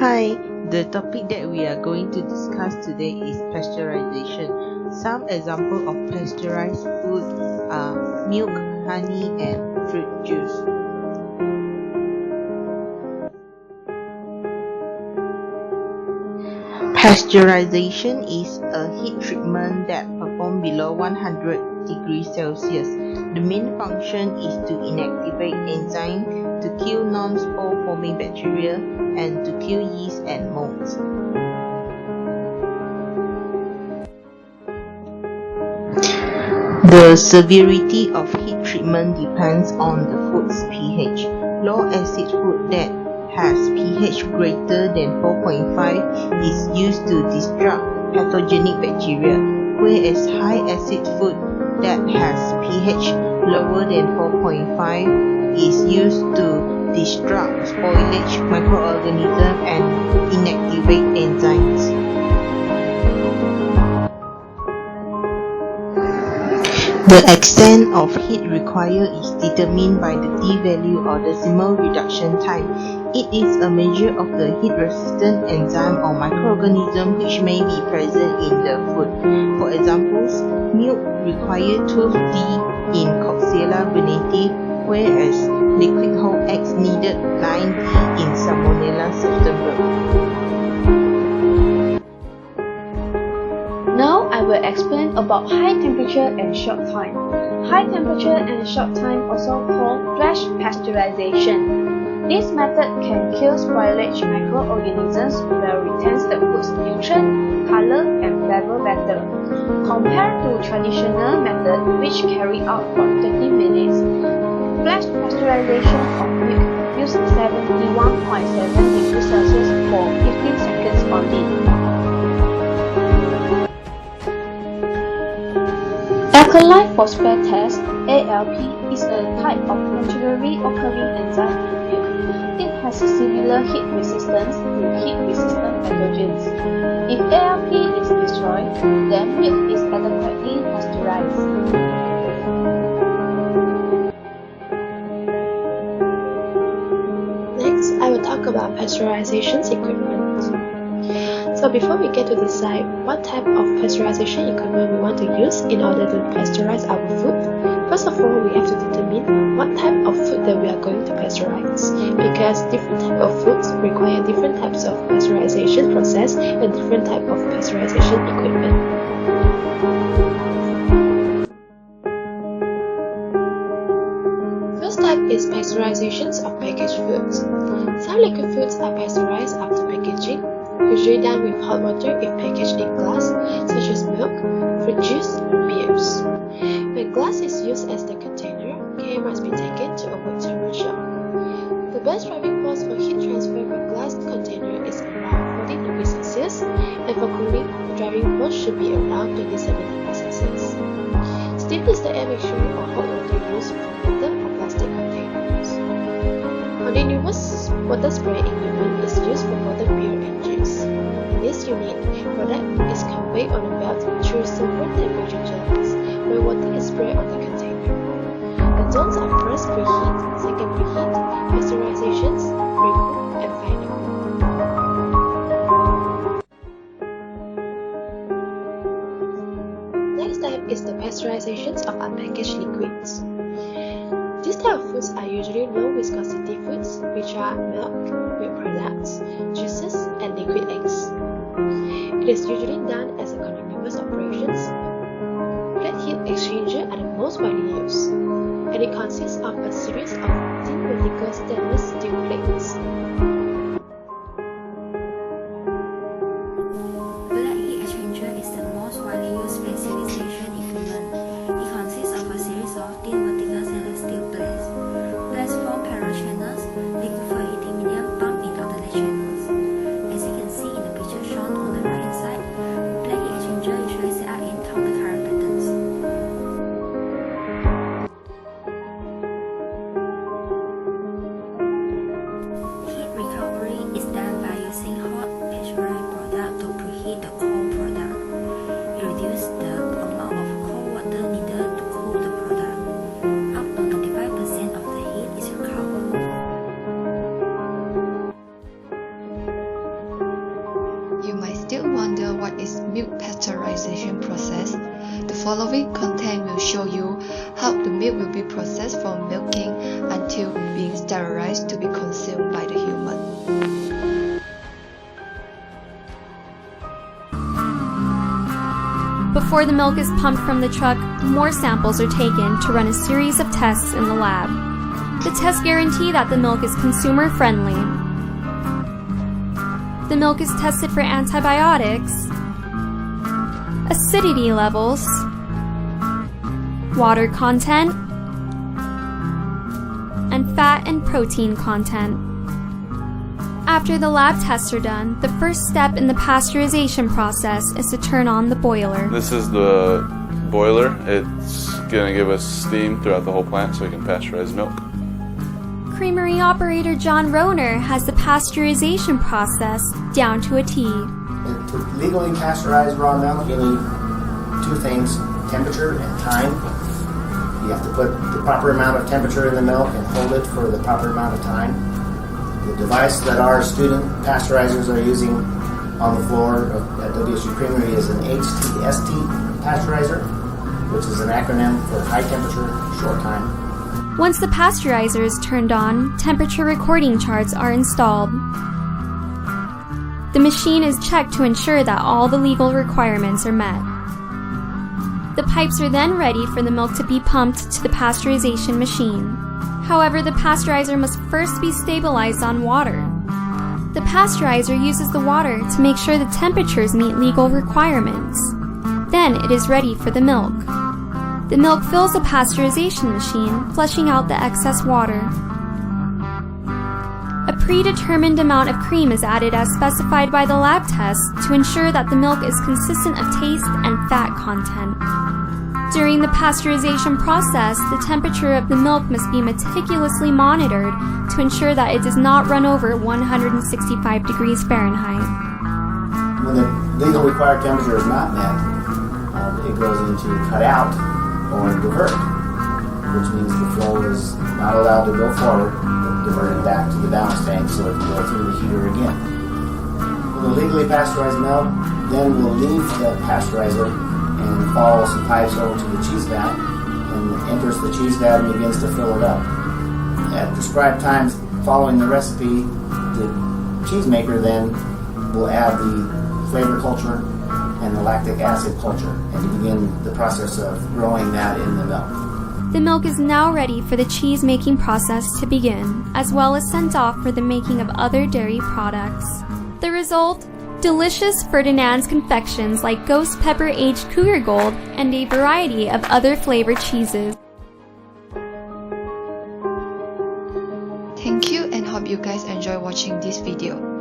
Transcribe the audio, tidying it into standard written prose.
Hi, the topic that we are going to discuss today is pasteurization. Some examples of pasteurized food are milk, honey, and fruit juice. Pasteurization is a heat treatment that performed below 100 degrees Celsius. The main function is to inactivate enzymes to kill non-spore forming bacteria and to kill yeast and molds. The severity of heat treatment depends on the food's pH. Low acid food that has pH greater than 4.5 is used to destruct pathogenic bacteria, whereas high acid food that has pH lower than 4.5 is used to destruct spoilage microorganisms and inactivate enzymes. The extent of heat required is determined by the D-value or decimal reduction time. It is a measure of the heat-resistant enzyme or microorganism which may be present in the food. For examples, milk requires 12 D in Coxiella veneti, whereas liquid whole eggs needed 9 D in Salmonella september. Now I will explain about high temperature and short time. High temperature and short time, also called flash pasteurization. This method can kill spoilage microorganisms while retains the food's nutrient, color, and flavor better. Compared to traditional method which carry out for 30 minutes, flash pasteurization of milk uses 71.7 degrees Celsius for 15 seconds only. Alkali phosphatase (ALP) is a type of naturally occurring enzyme in milk. It has a similar heat resistance to heat-resistant pathogens. If ALP is destroyed, then milk is adequately pasteurized. Next, I will talk about pasteurization equipment. So before we get to decide what type of pasteurization equipment we want to use in order to pasteurize our food, first of all we have to determine what type of food that we are going to pasteurize, because different types of foods require different types of pasteurization process and different type of pasteurization equipment. First type is pasteurizations of packaged foods. Some liquid foods are pasteurized after packaging, usually done with hot water if packaged in glass, such as milk, fruit juice, or beers. When glass is used as the container, care must be taken to avoid thermal shock. The best driving force for heat transfer from glass container is around 40 degrees Celsius, and for cooling, the driving force should be around 27 degrees Celsius. Steam is the air mixture or hot water used for metal or plastic containers. Continuous water spray equipment is used for water beer and juice. In this unit, product is conveyed on a belt through several temperature jets, where water is sprayed on the container. The zones are first preheat, second preheat, pasteurizations, pre-cool, and final cool. Next type is the pasteurizations of unpackaged liquids. These type of foods are usually low viscosity foods, which are milk products, juices, and liquid eggs. It is usually done as a continuous operations. Plate heat exchanger are the most widely used, and it consists of a series of thin vertical stainless steel plates. Plate heat exchanger is the most widely used pasteurization equipment. It consists of a series of thin vertical stainless steel plates. Plates form parallel channels, liquid for heating medium pumped in alternate channels. As you can see in the picture shown on the right hand side, plate heat exchanger usually set up in counter current patterns. Heat recovery is done by using hot pasteurized product to preheat the cold product. It reduces the amount of cold water needed to cool the product. Up to 35% of the heat is recovered. milk pasteurization process. The following content will show you how the milk will be processed from milking until being sterilized to be consumed by the human. Before the milk is pumped from the truck, more samples are taken to run a series of tests in the lab. The tests guarantee that the milk is consumer friendly. The milk is tested for antibiotics, acidity levels, water content, and fat and protein content. After the lab tests are done, the first step in the pasteurization process is to turn on the boiler. This is the boiler. It's going to give us steam throughout the whole plant so we can pasteurize milk. Creamery operator John Rohner has the pasteurization process down to a T. To legally pasteurize raw milk, you need two things: temperature and time. You have to put the proper amount of temperature in the milk and hold it for the proper amount of time. The device that our student pasteurizers are using on the floor at WSU Creamery is an HTST pasteurizer, which is an acronym for high temperature, short time. Once the pasteurizer is turned on, temperature recording charts are installed. The machine is checked to ensure that all the legal requirements are met. The pipes are then ready for the milk to be pumped to the pasteurization machine. However, the pasteurizer must first be stabilized on water. The pasteurizer uses the water to make sure the temperatures meet legal requirements. Then it is ready for the milk. The milk fills the pasteurization machine, flushing out the excess water. A predetermined amount of cream is added as specified by the lab test to ensure that the milk is consistent of taste and fat content. During the pasteurization process, the temperature of the milk must be meticulously monitored to ensure that it does not run over 165 degrees Fahrenheit. When the legal required temperature is not met, it goes into cut out or divert, which means the flow is not allowed to go forward, but diverted back to the balance tank so it can go through the heater again. When the legally pasteurized milk then will leave the pasteurizer and follows some pipes over to the cheese vat and enters the cheese vat and begins to fill it up. At prescribed times following the recipe, the cheesemaker then will add the flavor culture and the lactic acid culture and to begin the process of growing that in the milk. The milk is now ready for the cheese making process to begin, as well as sent off for the making of other dairy products. The result? Delicious Ferdinand's confections like Ghost Pepper Aged Cougar Gold and a variety of other flavored cheeses. Thank you and hope you guys enjoy watching this video.